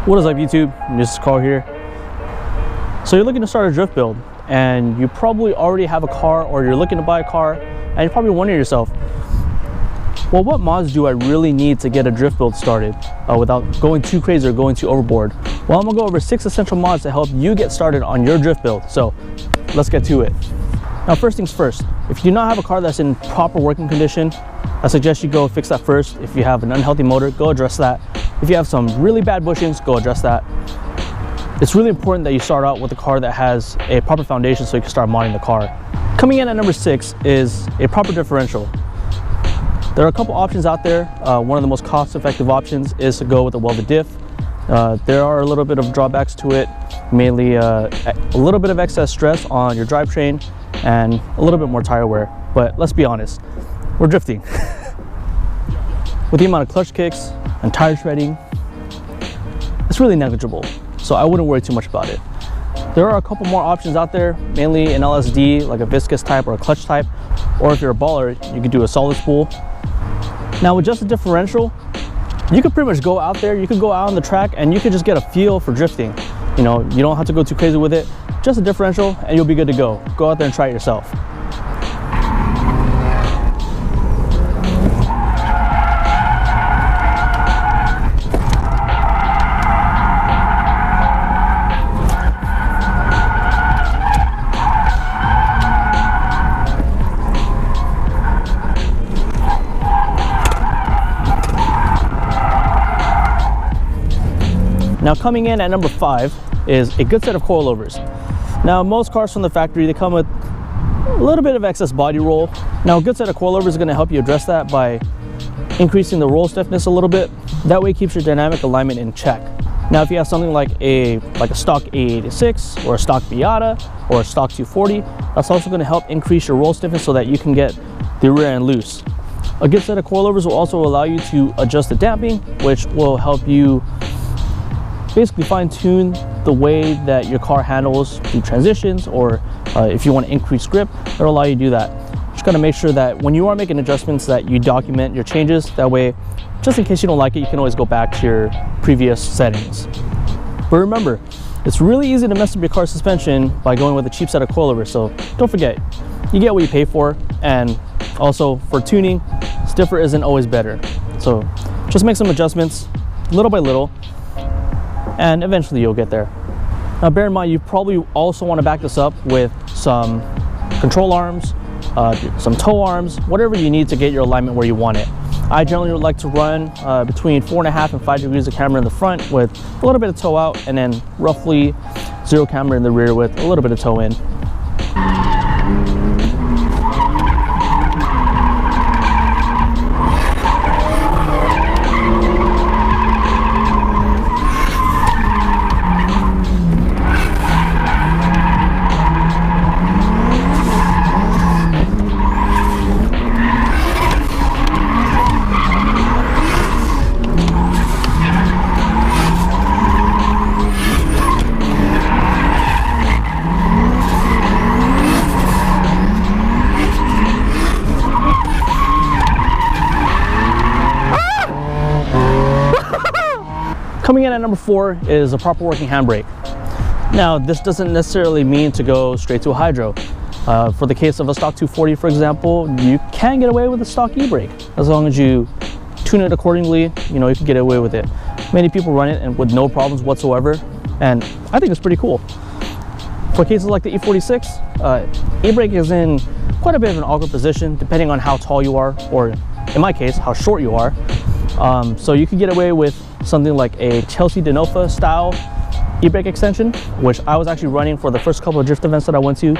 What is up, YouTube? This is Carl here. So you're looking to start a drift build, and you probably already have a car, or you're looking to buy a car, and you're probably wondering yourself, well, what mods do I really need to get a drift build started without going too crazy or going too overboard? Well, I'm gonna go over 6 essential mods to help you get started on your drift build. So let's get to it. Now, first things first, if you do not have a car that's in proper working condition, I suggest you go fix that first. If you have an unhealthy motor, go address that. If you have some really bad bushings, go address that. It's really important that you start out with a car that has a proper foundation so you can start modding the car. Coming in at number 6 is a proper differential. There are a couple options out there. One of the most cost-effective options is to go with a welded diff. There are a little bit of drawbacks to it, mainly a little bit of excess stress on your drivetrain and a little bit more tire wear. But let's be honest, we're drifting. With the amount of clutch kicks and tire treading, it's really negligible. So I wouldn't worry too much about it. There are a couple more options out there, mainly an LSD, like a viscous type or a clutch type, or if you're a baller, you could do a solid spool. Now with just a differential, you could pretty much go out there, you could go out on the track and you could just get a feel for drifting. You know, you don't have to go too crazy with it, just a differential and you'll be good to go. Go out there and try it yourself. Now coming in at number 5 is a good set of coilovers. Now most cars from the factory, they come with a little bit of excess body roll. Now a good set of coilovers is going to help you address that by increasing the roll stiffness a little bit. That way it keeps your dynamic alignment in check. Now if you have something like a stock A86 or a stock Miata or a stock 240, that's also going to help increase your roll stiffness so that you can get the rear end loose. A good set of coilovers will also allow you to adjust the damping, which will help you basically fine-tune the way that your car handles through transitions, or if you want to increase grip, it'll allow you to do that. Just gotta make sure that when you are making adjustments that you document your changes. That way, just in case you don't like it, you can always go back to your previous settings. But remember, it's really easy to mess up your car's suspension by going with a cheap set of coilovers, so don't forget, you get what you pay for, and also for tuning, stiffer isn't always better. So just make some adjustments little by little, and eventually you'll get there. Now bear in mind, you probably also want to back this up with some control arms, some tow arms, whatever you need to get your alignment where you want it. I generally would like to run between 4.5 and 5 degrees of camber in the front with a little bit of tow out, and then roughly 0 camber in the rear with a little bit of tow in. Coming in at number 4 is a proper working handbrake. Now, this doesn't necessarily mean to go straight to a hydro. For the case of a stock 240, for example, you can get away with a stock e-brake. As long as you tune it accordingly, you know, you can get away with it. Many people run it and with no problems whatsoever, and I think it's pretty cool. For cases like the E46, e-brake is in quite a bit of an awkward position depending on how tall you are, or in my case, how short you are. So you could get away with something like a Chelsea Denofa style e-brake extension, which I was actually running for the first couple of drift events that I went to.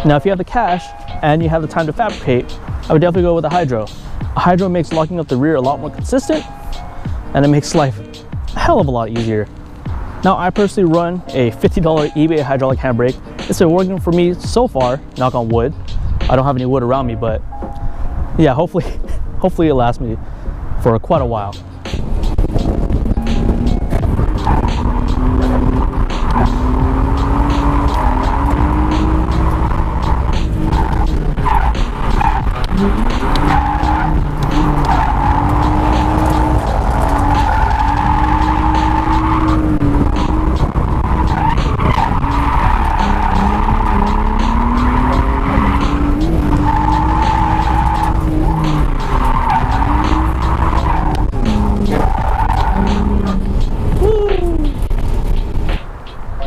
Now, if you have the cash and you have the time to fabricate, I would definitely go with a hydro. A hydro makes locking up the rear a lot more consistent, and it makes life a hell of a lot easier. Now, I personally run a $50 eBay hydraulic handbrake. It's been working for me so far, knock on wood. I don't have any wood around me, but yeah, hopefully it'll last me for quite a while.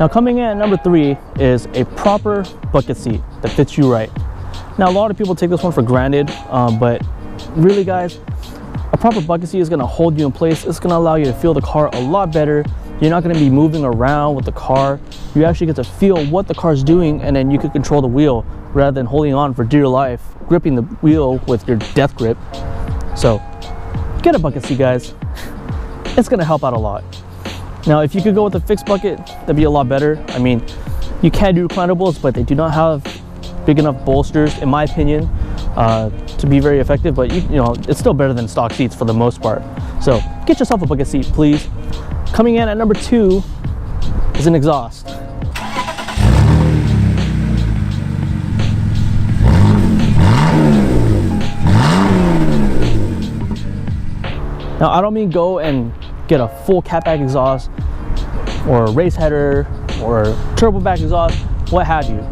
Now coming in at number 3 is a proper bucket seat that fits you right. Now a lot of people take this one for granted, but really guys, a proper bucket seat is going to hold you in place. It's going to allow you to feel the car a lot better. You're not going to be moving around with the car. You actually get to feel what the car's doing, and then you can control the wheel rather than holding on for dear life, gripping the wheel with your death grip. So get a bucket seat guys. It's going to help out a lot. Now if you could go with a fixed bucket, that'd be a lot better. I mean, you can do reclinables, but they do not have big enough bolsters in my opinion to be very effective, but you know, it's still better than stock seats for the most part. So get yourself a bucket seat please. Coming in at number 2 is an exhaust. Now I don't mean go and get a full catback exhaust or a race header or turbo back exhaust, what have you.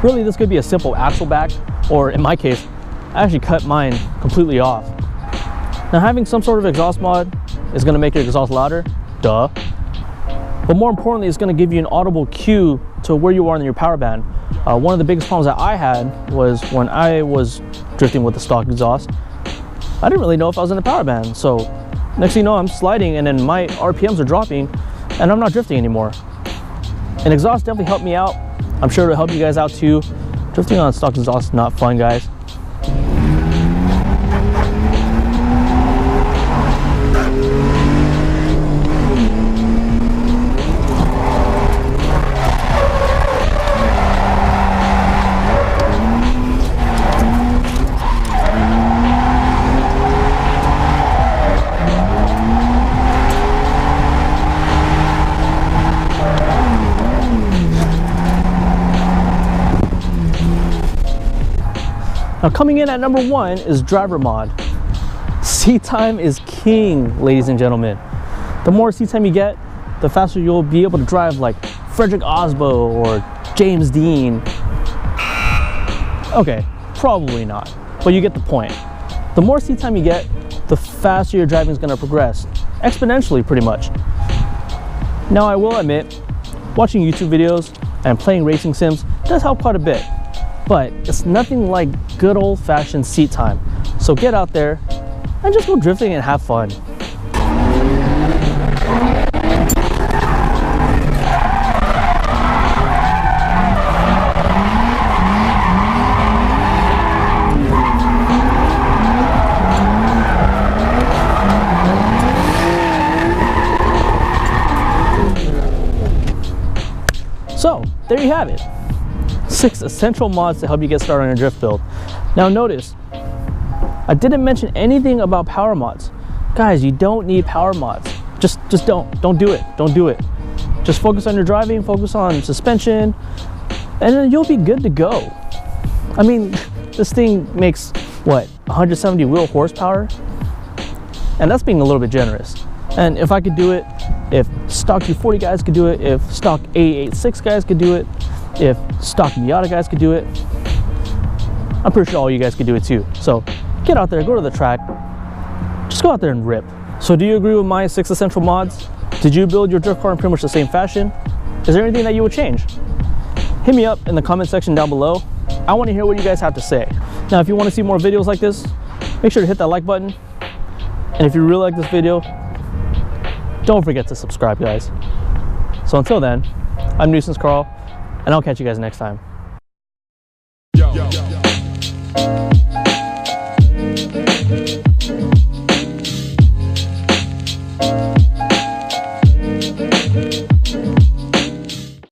Really this could be a simple axle back, or in my case I actually cut mine completely off. Now having some sort of exhaust mod is going to make your exhaust louder, duh, but more importantly it's going to give you an audible cue to where you are in your power band. One of the biggest problems that I had was when I was drifting with the stock exhaust, I didn't really know if I was in the power band, so next thing you know I'm sliding and then my RPMs are dropping and I'm not drifting anymore. And exhaust definitely helped me out. I'm sure it'll help you guys out too. Drifting on stock exhaust is not fun guys. Now coming in at number 1 is driver mod. Seat time is king, ladies and gentlemen. The more seat time you get, the faster you'll be able to drive like Frederick Osbo or James Dean. Okay, probably not, but you get the point. The more seat time you get, the faster your driving is going to progress, exponentially pretty much. Now I will admit, watching YouTube videos and playing racing sims does help quite a bit. But it's nothing like good old-fashioned seat time. So get out there and just go drifting and have fun. So there you have it. 6 essential mods to help you get started on your drift build. Now notice, I didn't mention anything about power mods. Guys, you don't need power mods. Just don't do it. Don't do it. Just focus on your driving, focus on suspension, and then you'll be good to go. I mean, this thing makes, what, 170 wheel horsepower? And that's being a little bit generous. And if I could do it, if stock 240 guys could do it, if stock A86 guys could do it, if stock Miata guys could do it, I'm pretty sure all you guys could do it too. So get out there, go to the track, just go out there and rip. So do you agree with my 6 essential mods? Did you build your drift car in pretty much the same fashion? Is there anything that you would change? Hit me up in the comment section down below. I want to hear what you guys have to say. Now if you want to see more videos like this, make sure to hit that like button. And if you really like this video, don't forget to subscribe guys. So until then, I'm Nuisance Carl, and I'll catch you guys next time. Yo.